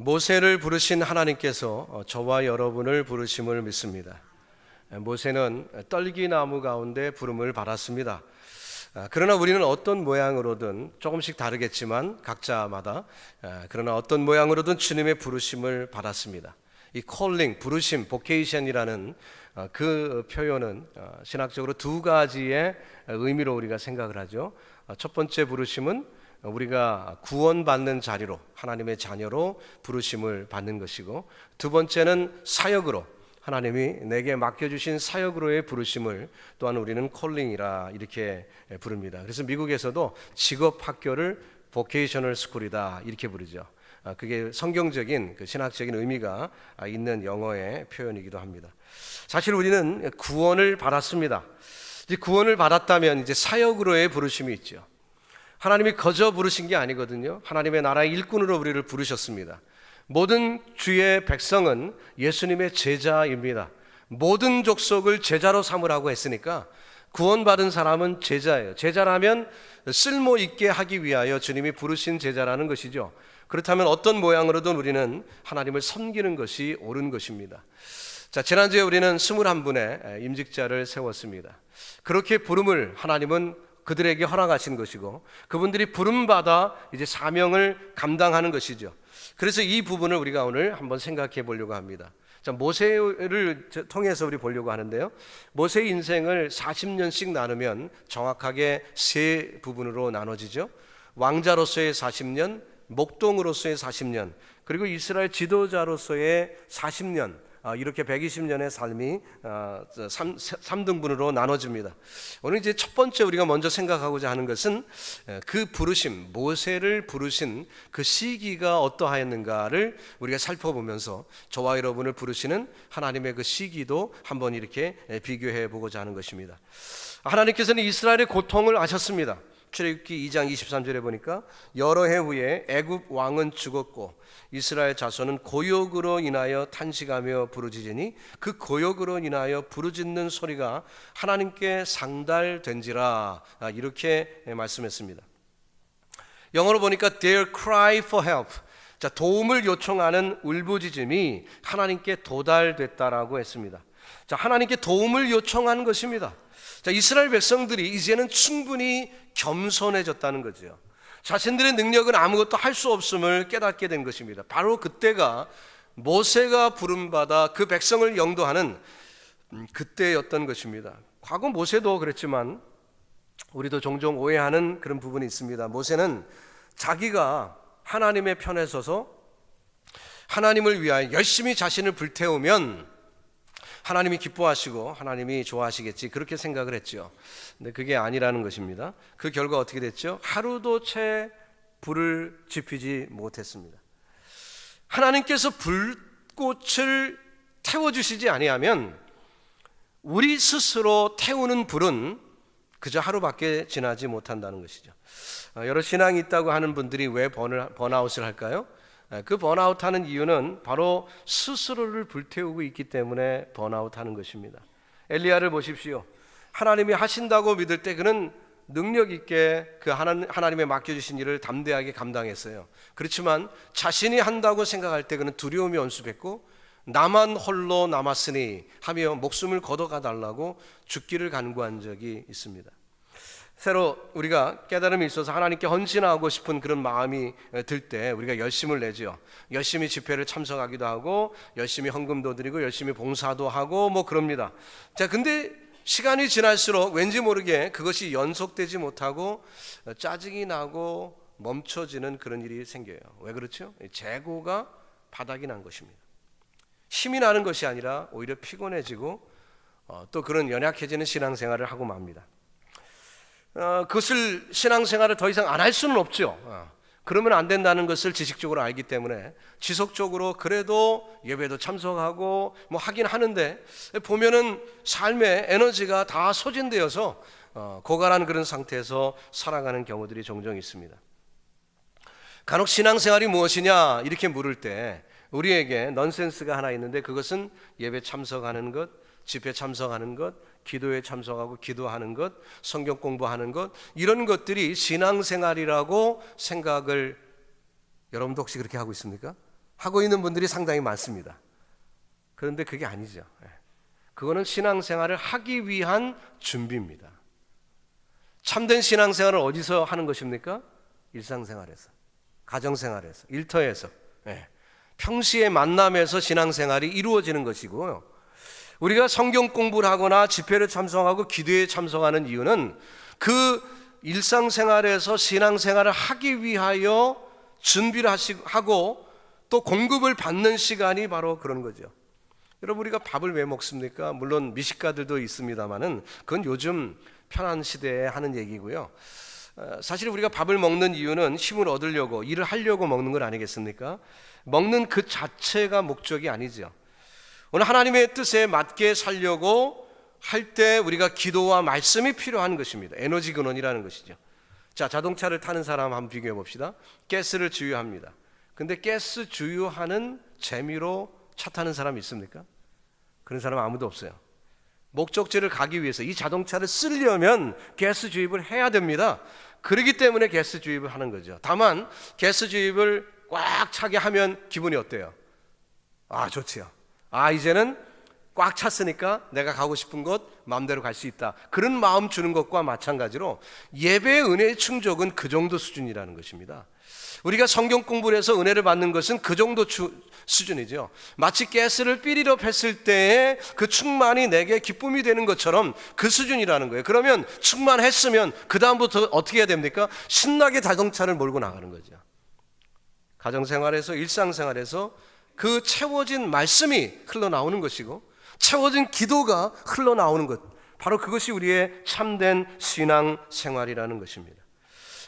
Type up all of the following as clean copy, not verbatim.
모세를 부르신 하나님께서 저와 여러분을 부르심을 믿습니다. 모세는 떨기나무 가운데 부름을 받았습니다. 그러나 우리는 어떤 모양으로든 조금씩 다르겠지만 각자마다 그러나 어떤 모양으로든 주님의 부르심을 받았습니다. 이 calling, 부르심, vocation이라는 그 표현은 신학적으로 두 가지의 의미로 우리가 생각을 하죠. 첫 번째 부르심은 우리가 구원받는 자리로, 하나님의 자녀로 부르심을 받는 것이고, 두 번째는 사역으로, 하나님이 내게 맡겨주신 사역으로의 부르심을 또한 우리는 콜링이라 이렇게 부릅니다. 그래서 미국에서도 직업학교를 보케이셔널 스쿨이다 이렇게 부르죠. 그게 성경적인 그 신학적인 의미가 있는 영어의 표현이기도 합니다. 사실 우리는 구원을 받았습니다. 이제 구원을 받았다면 이제 사역으로의 부르심이 있죠. 하나님이 거저 부르신 게 아니거든요. 하나님의 나라의 일꾼으로 우리를 부르셨습니다. 모든 주의 백성은 예수님의 제자입니다. 모든 족속을 제자로 삼으라고 했으니까 구원받은 사람은 제자예요. 제자라면 쓸모 있게 하기 위하여 주님이 부르신 제자라는 것이죠. 그렇다면 어떤 모양으로든 우리는 하나님을 섬기는 것이 옳은 것입니다. 자, 지난주에 우리는 21분의 임직자를 세웠습니다. 그렇게 부름을 하나님은 그들에게 허락하신 것이고, 그분들이 부름받아 이제 사명을 감당하는 것이죠. 그래서 이 부분을 우리가 오늘 한번 생각해 보려고 합니다. 자, 모세를 통해서 우리 보려고 하는데요. 모세의 인생을 40년씩 나누면 정확하게 세 부분으로 나눠지죠. 왕자로서의 40년, 목동으로서의 40년, 그리고 이스라엘 지도자로서의 40년, 이렇게 120년의 삶이 3등분으로 나눠집니다. 오늘 이제 첫 번째 우리가 먼저 생각하고자 하는 것은 그 부르심, 모세를 부르신 그 시기가 어떠하였는가를 우리가 살펴보면서 저와 여러분을 부르시는 하나님의 그 시기도 한번 이렇게 비교해 보고자 하는 것입니다. 하나님께서는 이스라엘의 고통을 아셨습니다. 출애굽기 2장 23절에 보니까 여러 해 후에 애굽 왕은 죽었고 이스라엘 자손은 고역으로 인하여 탄식하며 부르짖으니 그 고역으로 인하여 부르짖는 소리가 하나님께 상달된지라, 이렇게 말씀했습니다. 영어로 보니까 their cry for help, 자, 도움을 요청하는 울부짖음이 하나님께 도달됐다라고 했습니다. 자, 하나님께 도움을 요청한 것입니다. 자, 이스라엘 백성들이 이제는 충분히 겸손해졌다는 거죠. 자신들의 능력은 아무것도 할 수 없음을 깨닫게 된 것입니다. 바로 그때가 모세가 부름받아 그 백성을 영도하는 그때였던 것입니다. 과거 모세도 그랬지만 우리도 종종 오해하는 그런 부분이 있습니다. 모세는 자기가 하나님의 편에 서서 하나님을 위하여 열심히 자신을 불태우면 하나님이 기뻐하시고 하나님이 좋아하시겠지, 그렇게 생각을 했죠. 근데 그게 아니라는 것입니다. 그 결과 어떻게 됐죠? 하루도 채 불을 지피지 못했습니다. 하나님께서 불꽃을 태워주시지 아니하면 우리 스스로 태우는 불은 그저 하루밖에 지나지 못한다는 것이죠. 여러 신앙이 있다고 하는 분들이 왜 번아웃을 할까요? 그 번아웃하는 이유는 바로 스스로를 불태우고 있기 때문에 번아웃하는 것입니다. 엘리야를 보십시오. 하나님이 하신다고 믿을 때 그는 능력 있게 그 하나님의 맡겨주신 일을 담대하게 감당했어요. 그렇지만 자신이 한다고 생각할 때 그는 두려움이 엄습했고 나만 홀로 남았으니 하며 목숨을 걷어가 달라고 죽기를 간구한 적이 있습니다. 새로 우리가 깨달음이 있어서 하나님께 헌신하고 싶은 그런 마음이 들 때 우리가 열심을 내죠. 열심히 집회를 참석하기도 하고 열심히 헌금도 드리고 열심히 봉사도 하고 뭐 그럽니다. 자, 근데 시간이 지날수록 왠지 모르게 그것이 연속되지 못하고 짜증이 나고 멈춰지는 그런 일이 생겨요. 왜 그렇죠? 재고가 바닥이 난 것입니다. 힘이 나는 것이 아니라 오히려 피곤해지고 또 그런 연약해지는 신앙생활을 하고 맙니다. 그것을 신앙생활을 더 이상 안 할 수는 없죠. 그러면 안 된다는 것을 지식적으로 알기 때문에 지속적으로 그래도 예배도 참석하고 뭐 하긴 하는데 보면은 삶의 에너지가 다 소진되어서 고갈한 그런 상태에서 살아가는 경우들이 종종 있습니다. 간혹 신앙생활이 무엇이냐 이렇게 물을 때 우리에게 넌센스가 하나 있는데, 그것은 예배 참석하는 것, 집회 참석하는 것, 기도에 참석하고 기도하는 것, 성경 공부하는 것, 이런 것들이 신앙생활이라고 생각을, 여러분도 혹시 그렇게 하고 있습니까? 하고 있는 분들이 상당히 많습니다. 그런데 그게 아니죠. 그거는 신앙생활을 하기 위한 준비입니다. 참된 신앙생활을 어디서 하는 것입니까? 일상생활에서, 가정생활에서, 일터에서, 평시의 만남에서 신앙생활이 이루어지는 것이고요. 우리가 성경 공부를 하거나 집회를 참석하고 기도에 참석하는 이유는 그 일상생활에서 신앙생활을 하기 위하여 준비를 하고 또 공급을 받는 시간이 바로 그런 거죠. 여러분, 우리가 밥을 왜 먹습니까? 물론 미식가들도 있습니다만은 그건 요즘 편한 시대에 하는 얘기고요. 사실 우리가 밥을 먹는 이유는 힘을 얻으려고, 일을 하려고 먹는 건 아니겠습니까? 먹는 그 자체가 목적이 아니죠. 오늘 하나님의 뜻에 맞게 살려고 할 때 우리가 기도와 말씀이 필요한 것입니다. 에너지 근원이라는 것이죠. 자, 자동차를 타는 사람 한번 비교해 봅시다. 가스를 주유합니다. 근데 가스 주유하는 재미로 차 타는 사람 있습니까? 그런 사람 아무도 없어요. 목적지를 가기 위해서 이 자동차를 쓰려면 가스 주입을 해야 됩니다. 그렇기 때문에 가스 주입을 하는 거죠. 다만 가스 주입을 꽉 차게 하면 기분이 어때요? 좋지요. 이제는 꽉 찼으니까 내가 가고 싶은 곳 마음대로 갈 수 있다. 그런 마음 주는 것과 마찬가지로 예배의 은혜의 충족은 그 정도 수준이라는 것입니다. 우리가 성경 공부를 해서 은혜를 받는 것은 그 정도 수준이죠. 마치 가스를 삐리럽 했을 때의 그 충만이 내게 기쁨이 되는 것처럼 그 수준이라는 거예요. 그러면 충만했으면 그 다음부터 어떻게 해야 됩니까? 신나게 자동차를 몰고 나가는 거죠. 가정생활에서, 일상생활에서 그 채워진 말씀이 흘러나오는 것이고 채워진 기도가 흘러나오는 것, 바로 그것이 우리의 참된 신앙생활이라는 것입니다.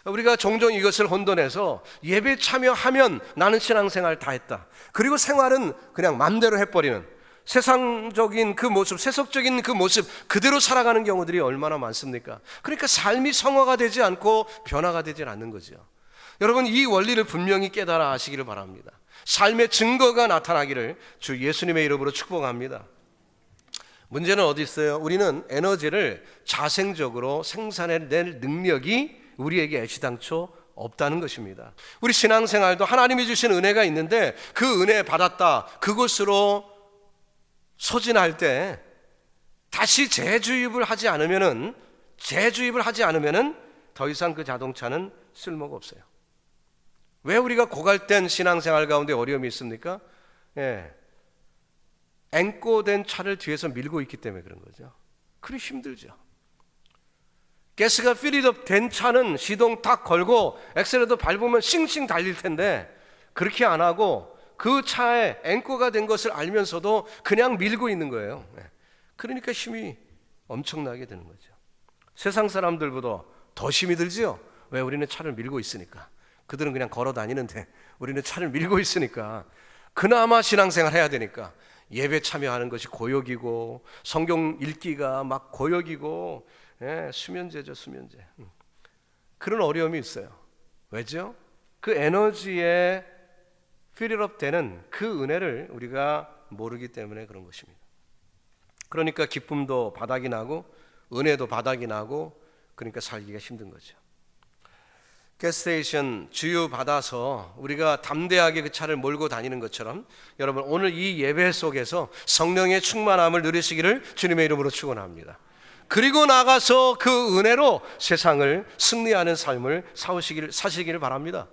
우리가 종종 이것을 혼돈해서 예배 참여하면 나는 신앙생활 다 했다, 그리고 생활은 그냥 맘대로 해버리는 세상적인 그 모습, 세속적인 그 모습 그대로 살아가는 경우들이 얼마나 많습니까? 그러니까 삶이 성화가 되지 않고 변화가 되지 않는 거죠. 여러분, 이 원리를 분명히 깨달아 아시기를 바랍니다. 삶의 증거가 나타나기를 주 예수님의 이름으로 축복합니다. 문제는 어디 있어요? 우리는 에너지를 자생적으로 생산해낼 능력이 우리에게 애시당초 없다는 것입니다. 우리 신앙생활도 하나님이 주신 은혜가 있는데 그 은혜 받았다, 그곳으로 소진할 때 다시 재주입을 하지 않으면은 더 이상 그 자동차는 쓸모가 없어요. 왜 우리가 고갈된 신앙생활 가운데 어려움이 있습니까? 앵꼬된 차를 뒤에서 밀고 있기 때문에 그런 거죠. 그리 힘들죠. 가스가 필리업 된 차는 시동 딱 걸고 엑셀레터 밟으면 싱싱 달릴 텐데 그렇게 안 하고 그 차에 앵꼬가 된 것을 알면서도 그냥 밀고 있는 거예요. 그러니까 힘이 엄청나게 드는 거죠. 세상 사람들보다 더 힘이 들지요. 왜? 우리는 차를 밀고 있으니까. 그들은 그냥 걸어 다니는데 우리는 차를 밀고 있으니까, 그나마 신앙생활 해야 되니까 예배 참여하는 것이 고역이고 성경 읽기가 막 고역이고, 수면제죠, 수면제. 그런 어려움이 있어요. 왜죠? 그 에너지에 필업 되는 그 은혜를 우리가 모르기 때문에 그런 것입니다. 그러니까 기쁨도 바닥이 나고 은혜도 바닥이 나고, 그러니까 살기가 힘든 거죠. 가스스테이션 주유 받아서 우리가 담대하게 그 차를 몰고 다니는 것처럼 여러분, 오늘 이 예배 속에서 성령의 충만함을 누리시기를 주님의 이름으로 축원합니다. 그리고 나가서 그 은혜로 세상을 승리하는 삶을 사시기를 바랍니다.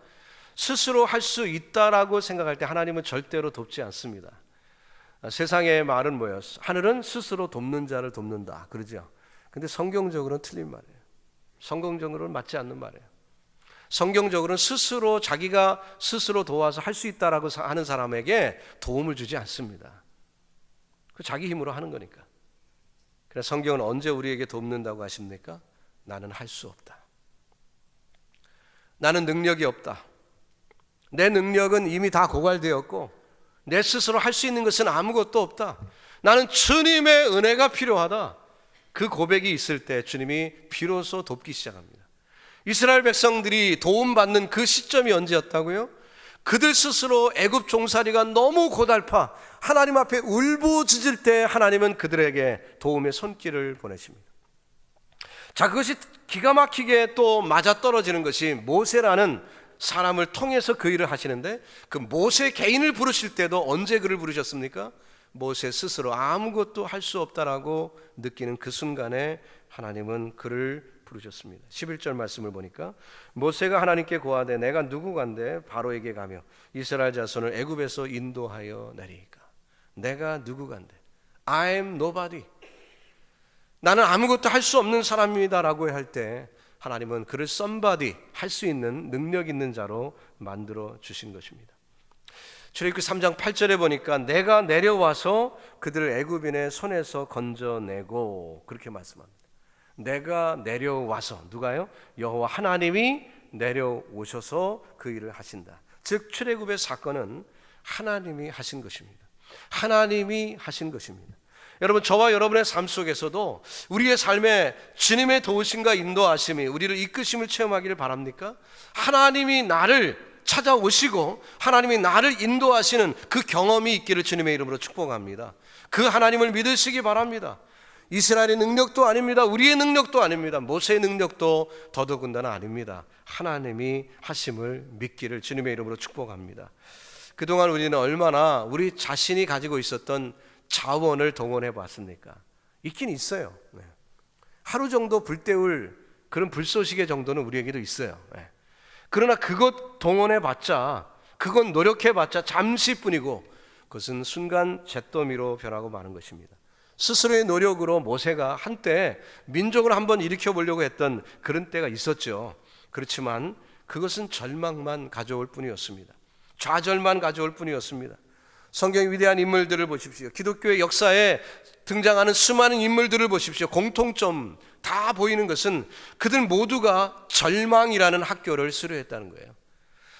스스로 할 수 있다라고 생각할 때 하나님은 절대로 돕지 않습니다. 세상의 말은 뭐예요? 하늘은 스스로 돕는 자를 돕는다, 그러죠. 근데 성경적으로는 틀린 말이에요. 성경적으로는 맞지 않는 말이에요. 성경적으로는 자기가 스스로 도와서 할 수 있다라고 하는 사람에게 도움을 주지 않습니다. 그 자기 힘으로 하는 거니까. 그래서 성경은 언제 우리에게 돕는다고 하십니까? 나는 할 수 없다. 나는 능력이 없다. 내 능력은 이미 다 고갈되었고 내 스스로 할 수 있는 것은 아무것도 없다. 나는 주님의 은혜가 필요하다. 그 고백이 있을 때 주님이 비로소 돕기 시작합니다. 이스라엘 백성들이 도움받는 그 시점이 언제였다고요? 그들 스스로 애굽 종살이가 너무 고달파 하나님 앞에 울부짖을 때 하나님은 그들에게 도움의 손길을 보내십니다. 자, 그것이 기가 막히게 또 맞아떨어지는 것이 모세라는 사람을 통해서 그 일을 하시는데, 그 모세 개인을 부르실 때도 언제 그를 부르셨습니까? 모세 스스로 아무것도 할 수 없다라고 느끼는 그 순간에 하나님은 그를 부르셨습니다. 11절 말씀을 보니까 모세가 하나님께 고하되 내가 누구간데 바로에게 가며 이스라엘 자손을 애굽에서 인도하여 내리까. 내가 누구간데, I'm nobody, 나는 아무것도 할 수 없는 사람입니다라고 할 때 하나님은 그를 somebody, 할 수 있는 능력 있는 자로 만들어 주신 것입니다. 출애굽기 3장 8절에 보니까 내가 내려와서 그들을 애굽인의 손에서 건져내고, 그렇게 말씀합니다. 내가 내려와서, 누가요? 여호와 하나님이 내려오셔서 그 일을 하신다. 즉 출애굽의 사건은 하나님이 하신 것입니다. 하나님이 하신 것입니다. 여러분, 저와 여러분의 삶 속에서도 우리의 삶에 주님의 도우심과 인도하심이, 우리를 이끄심을 체험하기를 바랍니까? 하나님이 나를 찾아오시고 하나님이 나를 인도하시는 그 경험이 있기를 주님의 이름으로 축복합니다. 그 하나님을 믿으시기 바랍니다. 이스라엘의 능력도 아닙니다. 우리의 능력도 아닙니다. 모세의 능력도 더더군다나 아닙니다. 하나님이 하심을 믿기를 주님의 이름으로 축복합니다. 그동안 우리는 얼마나 우리 자신이 가지고 있었던 자원을 동원해 봤습니까? 있긴 있어요. 하루 정도 불 때울 그런 불쏘시개 정도는 우리에게도 있어요. 그러나 그것 동원해 봤자, 그건 노력해 봤자 잠시뿐이고 그것은 순간 잿더미로 변하고 마는 것입니다. 스스로의 노력으로 모세가 한때 민족을 한번 일으켜 보려고 했던 그런 때가 있었죠. 그렇지만 그것은 절망만 가져올 뿐이었습니다. 좌절만 가져올 뿐이었습니다. 성경의 위대한 인물들을 보십시오. 기독교의 역사에 등장하는 수많은 인물들을 보십시오. 공통점 다 보이는 것은 그들 모두가 절망이라는 학교를 수료했다는 거예요.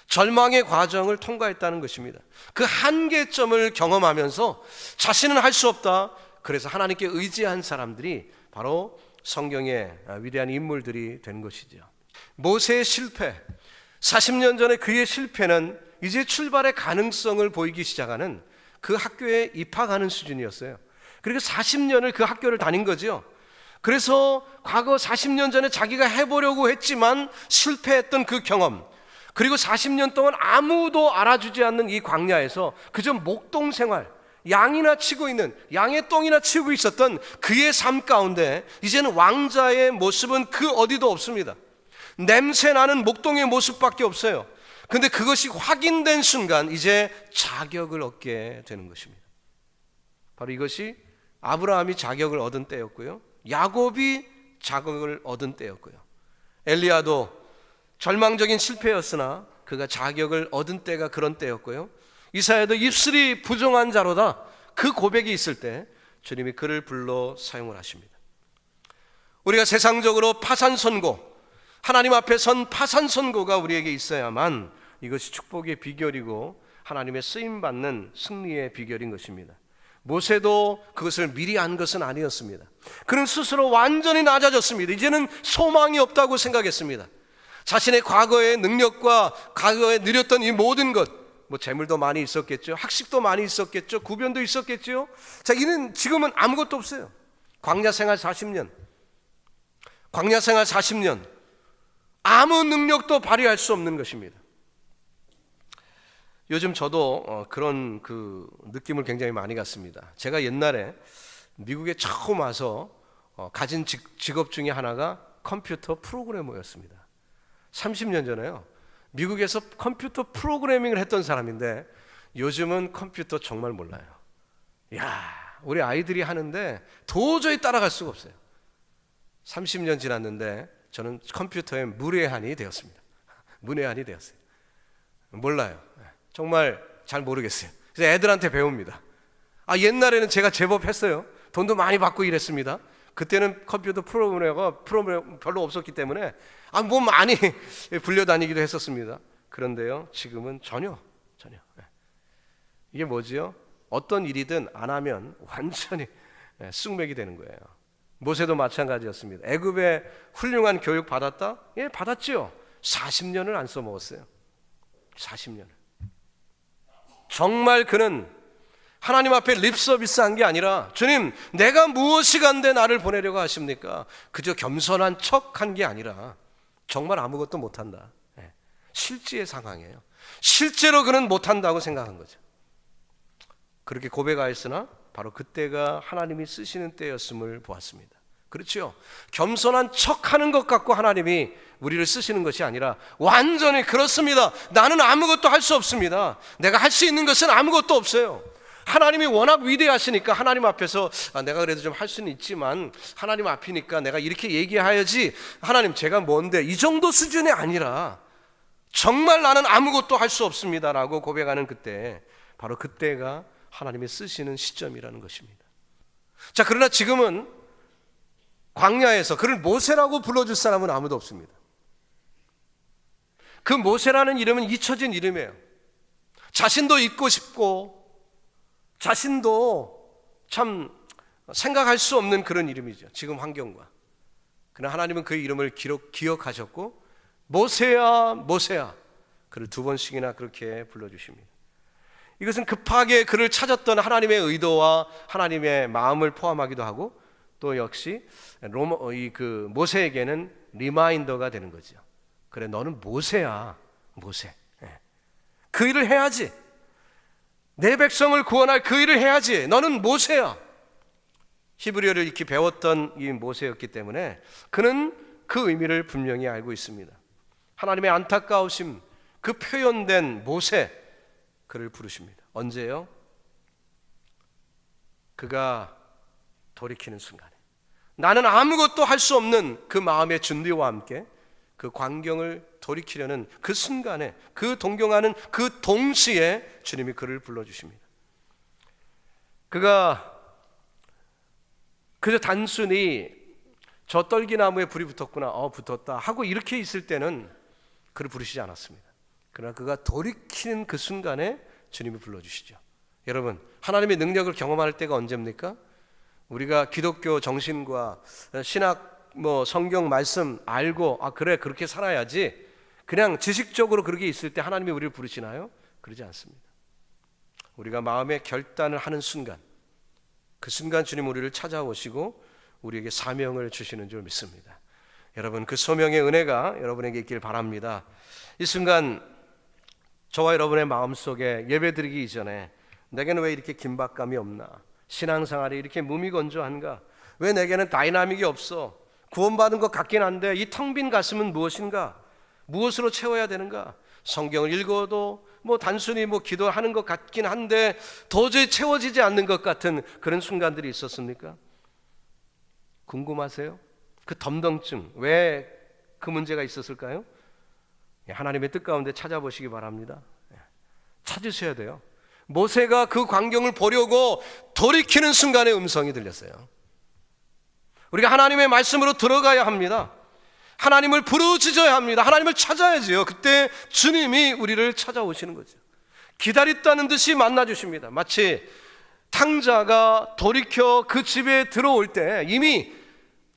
절망의 과정을 통과했다는 것입니다. 그 한계점을 경험하면서 자신은 할 수 없다, 그래서 하나님께 의지한 사람들이 바로 성경의 위대한 인물들이 된 것이죠. 모세의 실패, 40년 전에 그의 실패는 이제 출발의 가능성을 보이기 시작하는 그 학교에 입학하는 수준이었어요. 그리고 40년을 그 학교를 다닌 거죠. 그래서 과거 40년 전에 자기가 해보려고 했지만 실패했던 그 경험, 그리고 40년 동안 아무도 알아주지 않는 이 광야에서 그저 목동 생활, 양이나 치고 있는, 양의 똥이나 치고 있었던 그의 삶 가운데 이제는 왕자의 모습은 그 어디도 없습니다. 냄새나는 목동의 모습밖에 없어요. 근데 그것이 확인된 순간 이제 자격을 얻게 되는 것입니다. 바로 이것이 아브라함이 자격을 얻은 때였고요, 야곱이 자격을 얻은 때였고요, 엘리야도 절망적인 실패였으나 그가 자격을 얻은 때가 그런 때였고요, 이사야도 입술이 부정한 자로다, 그 고백이 있을 때 주님이 그를 불러 사용을 하십니다. 우리가 세상적으로 파산 선고, 하나님 앞에 선 파산 선고가 우리에게 있어야만 이것이 축복의 비결이고 하나님의 쓰임받는 승리의 비결인 것입니다. 모세도 그것을 미리 안 것은 아니었습니다. 그는 스스로 완전히 낮아졌습니다. 이제는 소망이 없다고 생각했습니다. 자신의 과거의 능력과 과거에 누렸던 이 모든 것, 재물도 많이 있었겠죠, 학식도 많이 있었겠죠, 구변도 있었겠죠. 자, 이는 지금은 아무것도 없어요. 광야 생활 40년, 아무 능력도 발휘할 수 없는 것입니다. 요즘 저도 그런 그 느낌을 굉장히 많이 갖습니다. 제가 옛날에 미국에 처음 와서 가진 직업 중에 하나가 컴퓨터 프로그래머였습니다. 30년 전에요. 미국에서 컴퓨터 프로그래밍을 했던 사람인데 요즘은 컴퓨터 정말 몰라요. 우리 아이들이 하는데 도저히 따라갈 수가 없어요. 30년 지났는데 저는 컴퓨터에 문외한이 되었습니다. 문외한이 되었어요. 몰라요. 정말 잘 모르겠어요. 그래서 애들한테 배웁니다. 옛날에는 제가 제법 했어요. 돈도 많이 받고 일했습니다. 그때는 컴퓨터 프로그래머가 별로 없었기 때문에 뭐 많이 불려다니기도 했었습니다. 그런데요, 지금은 전혀. 이게 뭐지요? 어떤 일이든 안 하면 완전히 쑥맥이 되는 거예요. 모세도 마찬가지였습니다. 애굽에 훌륭한 교육 받았다? 예, 받았지요. 40년을 안 써먹었어요. 40년을. 정말 그는 하나님 앞에 립서비스한 게 아니라, 주님, 내가 무엇이 간데 나를 보내려고 하십니까? 그저 겸손한 척한 게 아니라 정말 아무것도 못한다. 실제의 상황이에요. 실제로 그는 못한다고 생각한 거죠. 그렇게 고백하였으나 바로 그때가 하나님이 쓰시는 때였음을 보았습니다. 그렇죠. 겸손한 척하는 것 같고 하나님이 우리를 쓰시는 것이 아니라 완전히 그렇습니다. 나는 아무것도 할 수 없습니다. 내가 할 수 있는 것은 아무것도 없어요. 하나님이 워낙 위대하시니까 하나님 앞에서 내가 그래도 좀 할 수는 있지만 하나님 앞이니까 내가 이렇게 얘기해야지, 하나님 제가 뭔데, 이 정도 수준이 아니라 정말 나는 아무것도 할 수 없습니다라고 고백하는 그때, 바로 그때가 하나님이 쓰시는 시점이라는 것입니다. 자, 그러나 지금은 광야에서 그를 모세라고 불러줄 사람은 아무도 없습니다. 그 모세라는 이름은 잊혀진 이름이에요. 자신도 잊고 싶고 자신도 참 생각할 수 없는 그런 이름이죠, 지금 환경과. 그러나 하나님은 그 이름을 기억하셨고 모세야 모세야 그를 2번씩이나 그렇게 불러주십니다. 이것은 급하게 그를 찾았던 하나님의 의도와 하나님의 마음을 포함하기도 하고, 또 역시 모세에게는 리마인더가 되는 거죠. 그래, 너는 모세야, 모세. 그 일을 해야지. 내 백성을 구원할 그 일을 해야지. 너는 모세야. 히브리어를 익히 배웠던 이 모세였기 때문에 그는 그 의미를 분명히 알고 있습니다. 하나님의 안타까우심, 그 표현된 모세, 그를 부르십니다. 언제요? 그가 돌이키는 순간에, 나는 아무것도 할 수 없는 그 마음의 준비와 함께 그 광경을 돌이키려는 그 순간에, 그 동경하는 그 동시에 주님이 그를 불러주십니다. 그가 그저 단순히 저 떨기나무에 불이 붙었구나, 붙었다 하고 이렇게 있을 때는 그를 부르시지 않았습니다. 그러나 그가 돌이키는 그 순간에 주님이 불러주시죠. 여러분, 하나님의 능력을 경험할 때가 언제입니까? 우리가 기독교 정신과 신학, 성경 말씀 알고 그래 그렇게 살아야지, 그냥 지식적으로 그렇게 있을 때 하나님이 우리를 부르시나요? 그러지 않습니다. 우리가 마음의 결단을 하는 순간, 그 순간 주님 우리를 찾아오시고 우리에게 사명을 주시는 줄 믿습니다. 여러분, 그 소명의 은혜가 여러분에게 있길 바랍니다. 이 순간 저와 여러분의 마음속에 예배드리기 이전에 내게는 왜 이렇게 긴박감이 없나? 신앙생활이 이렇게 무미건조한가? 왜 내게는 다이나믹이 없어? 구원받은 것 같긴 한데 이 텅 빈 가슴은 무엇인가? 무엇으로 채워야 되는가? 성경을 읽어도 단순히 기도하는 것 같긴 한데 도저히 채워지지 않는 것 같은 그런 순간들이 있었습니까? 궁금하세요? 그 덤덤증, 왜 그 문제가 있었을까요? 하나님의 뜻 가운데 찾아보시기 바랍니다. 찾으셔야 돼요. 모세가 그 광경을 보려고 돌이키는 순간에 음성이 들렸어요. 우리가 하나님의 말씀으로 들어가야 합니다. 하나님을 부르짖어야 합니다. 하나님을 찾아야지요. 그때 주님이 우리를 찾아오시는 거죠. 기다렸다는 듯이 만나주십니다. 마치 탕자가 돌이켜 그 집에 들어올 때 이미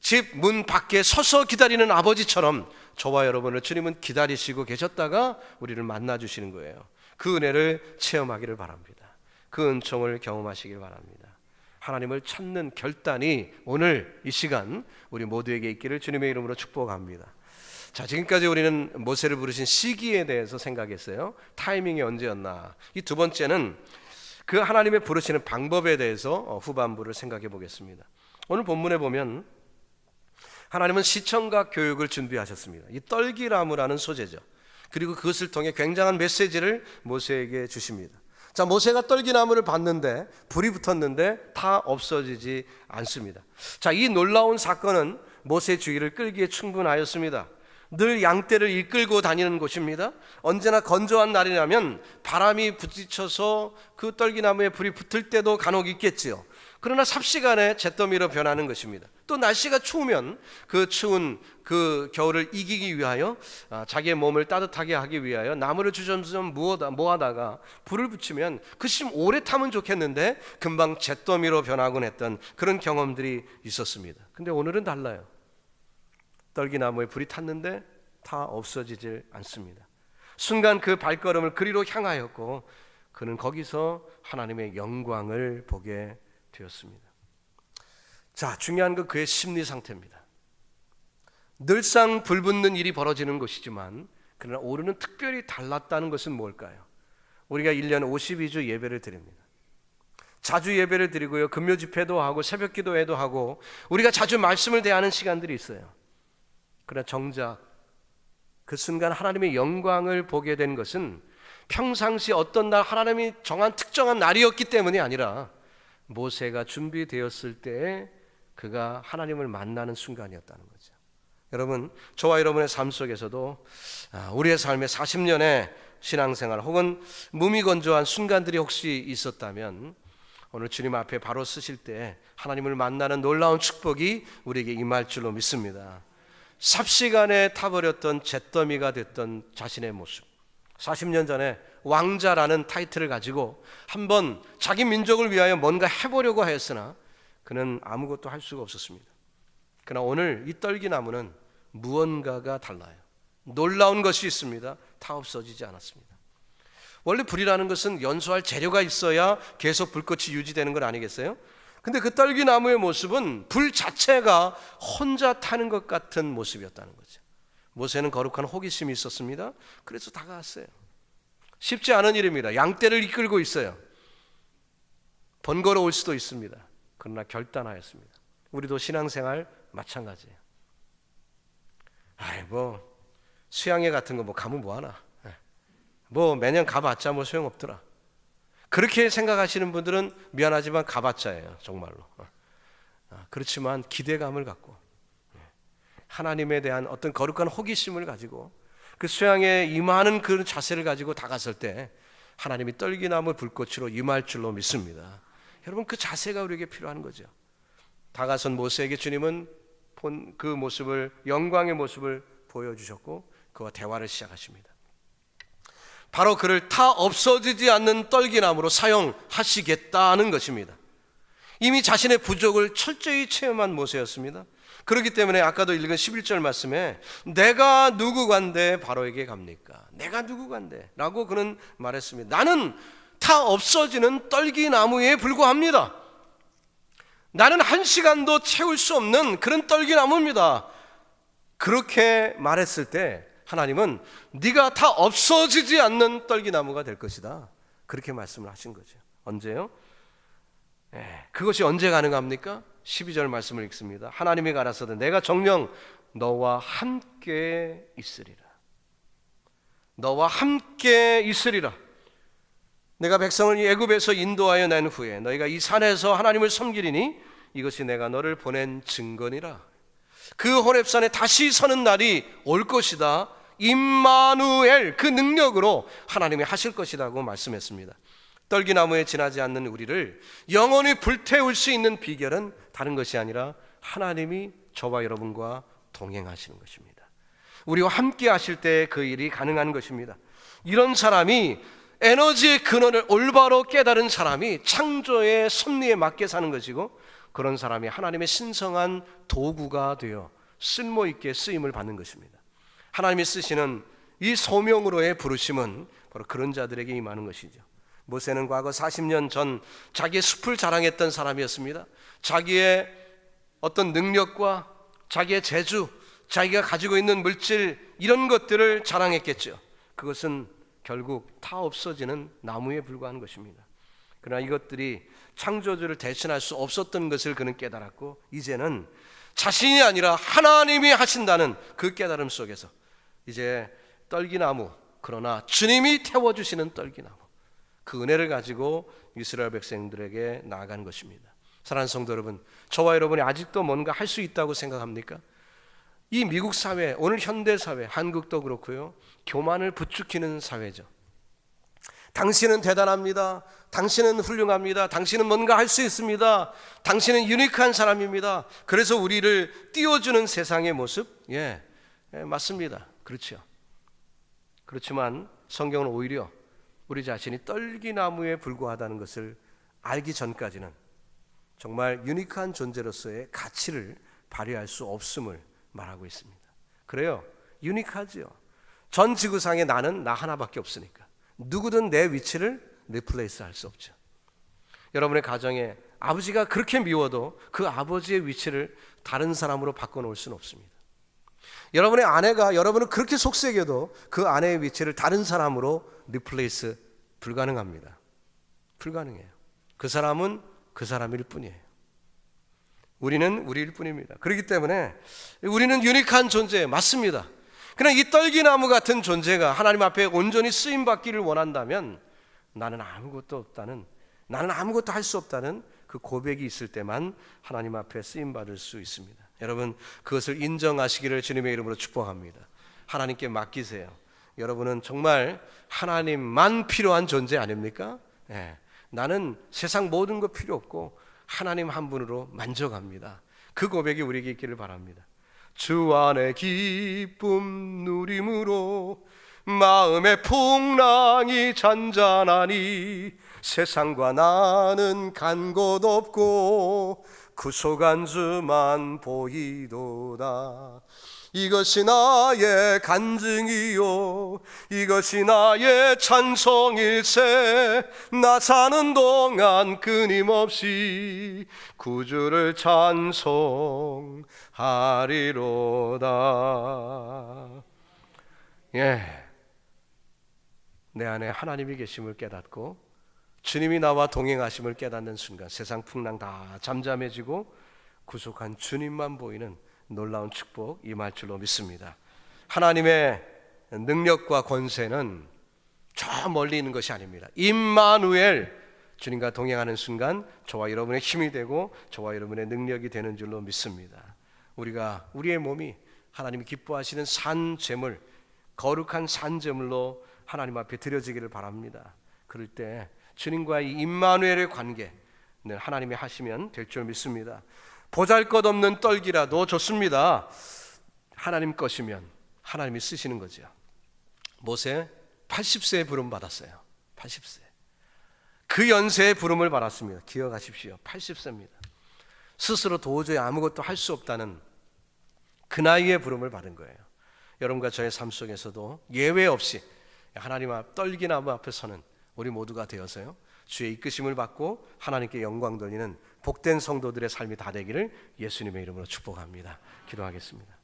집 문 밖에 서서 기다리는 아버지처럼 저와 여러분을 주님은 기다리시고 계셨다가 우리를 만나주시는 거예요. 그 은혜를 체험하기를 바랍니다. 그 은총을 경험하시길 바랍니다. 하나님을 찾는 결단이 오늘 이 시간 우리 모두에게 있기를 주님의 이름으로 축복합니다. 자, 지금까지 우리는 모세를 부르신 시기에 대해서 생각했어요. 타이밍이 언제였나. 이 2번째는 그 하나님의 부르시는 방법에 대해서 후반부를 생각해 보겠습니다. 오늘 본문에 보면 하나님은 시청각 교육을 준비하셨습니다. 이 떨기나무라는 소재죠. 그리고 그것을 통해 굉장한 메시지를 모세에게 주십니다. 자, 모세가 떨기나무를 봤는데 불이 붙었는데 다 없어지지 않습니다. 자, 이 놀라운 사건은 모세의 주의를 끌기에 충분하였습니다. 늘 양떼를 이끌고 다니는 곳입니다. 언제나 건조한 날이라면 바람이 부딪혀서 그 떨기나무에 불이 붙을 때도 간혹 있겠지요. 그러나 삽시간에 잿더미로 변하는 것입니다. 또 날씨가 추우면 그 추운 그 겨울을 이기기 위하여 자기의 몸을 따뜻하게 하기 위하여 나무를 주섬주섬 모아다가 불을 붙이면 그것이 좀 오래 타면 좋겠는데 금방 잿더미로 변하곤 했던 그런 경험들이 있었습니다. 근데 오늘은 달라요. 떨기나무에 불이 탔는데 다 없어지질 않습니다. 순간 그 발걸음을 그리로 향하였고 그는 거기서 하나님의 영광을 보게 되었습니다. 자, 중요한 건 그의 심리 상태입니다. 늘상 불붙는 일이 벌어지는 것이지만 그러나 올해는 특별히 달랐다는 것은 뭘까요? 우리가 1년 52주 예배를 드립니다. 자주 예배를 드리고요, 금요 집회도 하고 새벽 기도회도 하고 우리가 자주 말씀을 대하는 시간들이 있어요. 그러나 정작 그 순간 하나님의 영광을 보게 된 것은 평상시 어떤 날 하나님이 정한 특정한 날이었기 때문이 아니라 모세가 준비되었을 때에 그가 하나님을 만나는 순간이었다는 거죠. 여러분, 저와 여러분의 삶 속에서도 우리의 삶의 40년의 신앙생활 혹은 무미건조한 순간들이 혹시 있었다면 오늘 주님 앞에 바로 서실 때 하나님을 만나는 놀라운 축복이 우리에게 임할 줄로 믿습니다. 삽시간에 타버렸던 잿더미가 됐던 자신의 모습, 40년 전에 왕자라는 타이틀을 가지고 한번 자기 민족을 위하여 뭔가 해보려고 했으나 그는 아무것도 할 수가 없었습니다. 그러나 오늘 이 떨기나무는 무언가가 달라요. 놀라운 것이 있습니다. 다 없어지지 않았습니다. 원래 불이라는 것은 연소할 재료가 있어야 계속 불꽃이 유지되는 건 아니겠어요? 근데 그 떨기나무의 모습은 불 자체가 혼자 타는 것 같은 모습이었다는 거죠. 모세는 거룩한 호기심이 있었습니다. 그래서 다가왔어요. 쉽지 않은 일입니다. 양떼를 이끌고 있어요. 번거로울 수도 있습니다. 그러나 결단하였습니다. 우리도 신앙생활 마찬가지예요. 수양회 같은 거 가면 뭐하나, 매년 가봤자 소용없더라, 그렇게 생각하시는 분들은 미안하지만 가봤자예요. 정말로. 그렇지만 기대감을 갖고 하나님에 대한 어떤 거룩한 호기심을 가지고 그 수양에 임하는 그 자세를 가지고 다가설 때 하나님이 떨기나무 불꽃으로 임할 줄로 믿습니다. 여러분, 그 자세가 우리에게 필요한 거죠. 다가선 모세에게 주님은 본 그 모습을, 영광의 모습을 보여주셨고 그와 대화를 시작하십니다. 바로 그를 타 없어지지 않는 떨기나무로 사용하시겠다는 것입니다. 이미 자신의 부족을 철저히 체험한 모세였습니다. 그렇기 때문에 아까도 읽은 11절 말씀에 내가 누구간데 바로에게 갑니까? 내가 누구간데? 라고 그는 말했습니다. 나는 타 없어지는 떨기나무에 불과합니다. 나는 한 시간도 채울 수 없는 그런 떨기나무입니다. 그렇게 말했을 때 하나님은 네가 다 없어지지 않는 떨기나무가 될 것이다, 그렇게 말씀을 하신 거죠. 언제요? 그것이 언제 가능합니까? 12절 말씀을 읽습니다. 하나님이 가라사대 내가 정녕 너와 함께 있으리라. 너와 함께 있으리라. 내가 백성을 이 애굽에서 인도하여 낸 후에 너희가 이 산에서 하나님을 섬기리니 이것이 내가 너를 보낸 증거니라. 그 호렙산에 다시 서는 날이 올 것이다. 임마누엘, 그 능력으로 하나님이 하실 것이라고 말씀했습니다. 떨기나무에 지나지 않는 우리를 영원히 불태울 수 있는 비결은 다른 것이 아니라 하나님이 저와 여러분과 동행하시는 것입니다. 우리와 함께 하실 때 그 일이 가능한 것입니다. 이런 사람이, 에너지의 근원을 올바로 깨달은 사람이 창조의 섭리에 맞게 사는 것이고, 그런 사람이 하나님의 신성한 도구가 되어 쓸모 있게 쓰임을 받는 것입니다. 하나님이 쓰시는 이 소명으로의 부르심은 바로 그런 자들에게 임하는 것이죠. 모세는 과거 40년 전 자기의 숲을 자랑했던 사람이었습니다. 자기의 어떤 능력과 자기의 재주, 자기가 가지고 있는 물질, 이런 것들을 자랑했겠죠. 그것은 결국 타 없어지는 나무에 불과한 것입니다. 그러나 이것들이 창조주를 대신할 수 없었던 것을 그는 깨달았고, 이제는 자신이 아니라 하나님이 하신다는 그 깨달음 속에서 이제 떨기나무, 그러나 주님이 태워주시는 떨기나무, 그 은혜를 가지고 이스라엘 백성들에게 나아간 것입니다. 사랑하는 성도 여러분, 저와 여러분이 아직도 뭔가 할 수 있다고 생각합니까? 이 미국 사회, 오늘 현대 사회, 한국도 그렇고요, 교만을 부추기는 사회죠. 당신은 대단합니다. 당신은 훌륭합니다. 당신은 뭔가 할 수 있습니다. 당신은 유니크한 사람입니다. 그래서 우리를 띄워주는 세상의 모습, 맞습니다. 그렇죠. 그렇지만 성경은 오히려 우리 자신이 떨기나무에 불과하다는 것을 알기 전까지는 정말 유니크한 존재로서의 가치를 발휘할 수 없음을 말하고 있습니다. 그래요, 유니크하죠. 전 지구상에 나는 나 하나밖에 없으니까 누구든 내 위치를 리플레이스 할 수 없죠. 여러분의 가정에 아버지가 그렇게 미워도 그 아버지의 위치를 다른 사람으로 바꿔놓을 수는 없습니다. 여러분의 아내가 여러분을 그렇게 속삭여도 그 아내의 위치를 다른 사람으로 리플레이스 불가능합니다. 불가능해요. 그 사람은 그 사람일 뿐이에요. 우리는 우리일 뿐입니다. 그렇기 때문에 우리는 유니크한 존재 맞습니다. 그러나 이 떨기나무 같은 존재가 하나님 앞에 온전히 쓰임받기를 원한다면 나는 아무것도 할 수 없다는 그 고백이 있을 때만 하나님 앞에 쓰임받을 수 있습니다. 여러분, 그것을 인정하시기를 주님의 이름으로 축복합니다. 하나님께 맡기세요. 여러분은 정말 하나님만 필요한 존재 아닙니까? 나는 세상 모든 거 필요 없고 하나님 한 분으로 만족합니다. 그 고백이 우리에게 있기를 바랍니다. 주 안에 기쁨 누림으로 마음의 풍랑이 잔잔하니 세상과 나는 간 곳 없고 구속한 주만 보이도다. 이것이 나의 간증이요 이것이 나의 찬송일세. 나 사는 동안 끊임없이 구주를 찬송하리로다. 내 안에 하나님이 계심을 깨닫고 주님이 나와 동행하심을 깨닫는 순간 세상 풍랑 다 잠잠해지고 구속한 주님만 보이는 놀라운 축복 임할 줄로 믿습니다. 하나님의 능력과 권세는 저 멀리 있는 것이 아닙니다. 임마누엘, 주님과 동행하는 순간 저와 여러분의 힘이 되고 저와 여러분의 능력이 되는 줄로 믿습니다. 우리의 몸이 하나님이 기뻐하시는 산제물, 거룩한 산제물로 하나님 앞에 드려지기를 바랍니다. 그럴 때 주님과의 임마누엘의 관계 하나님이 하시면 될 줄 믿습니다. 보잘것없는 떨기라도 좋습니다. 하나님 것이면 하나님이 쓰시는 거죠. 모세 80세에 부름 받았어요. 80세. 그 연세에 부름을 받았습니다. 기억하십시오. 80세입니다. 스스로 도저히 아무것도 할 수 없다는 그 나이에 부름을 받은 거예요. 여러분과 저의 삶 속에서도 예외 없이 하나님 앞 떨기나무 앞에 서는 우리 모두가 되어서요 주의 이끄심을 받고 하나님께 영광 돌리는 복된 성도들의 삶이 다 되기를 예수님의 이름으로 축복합니다. 기도하겠습니다.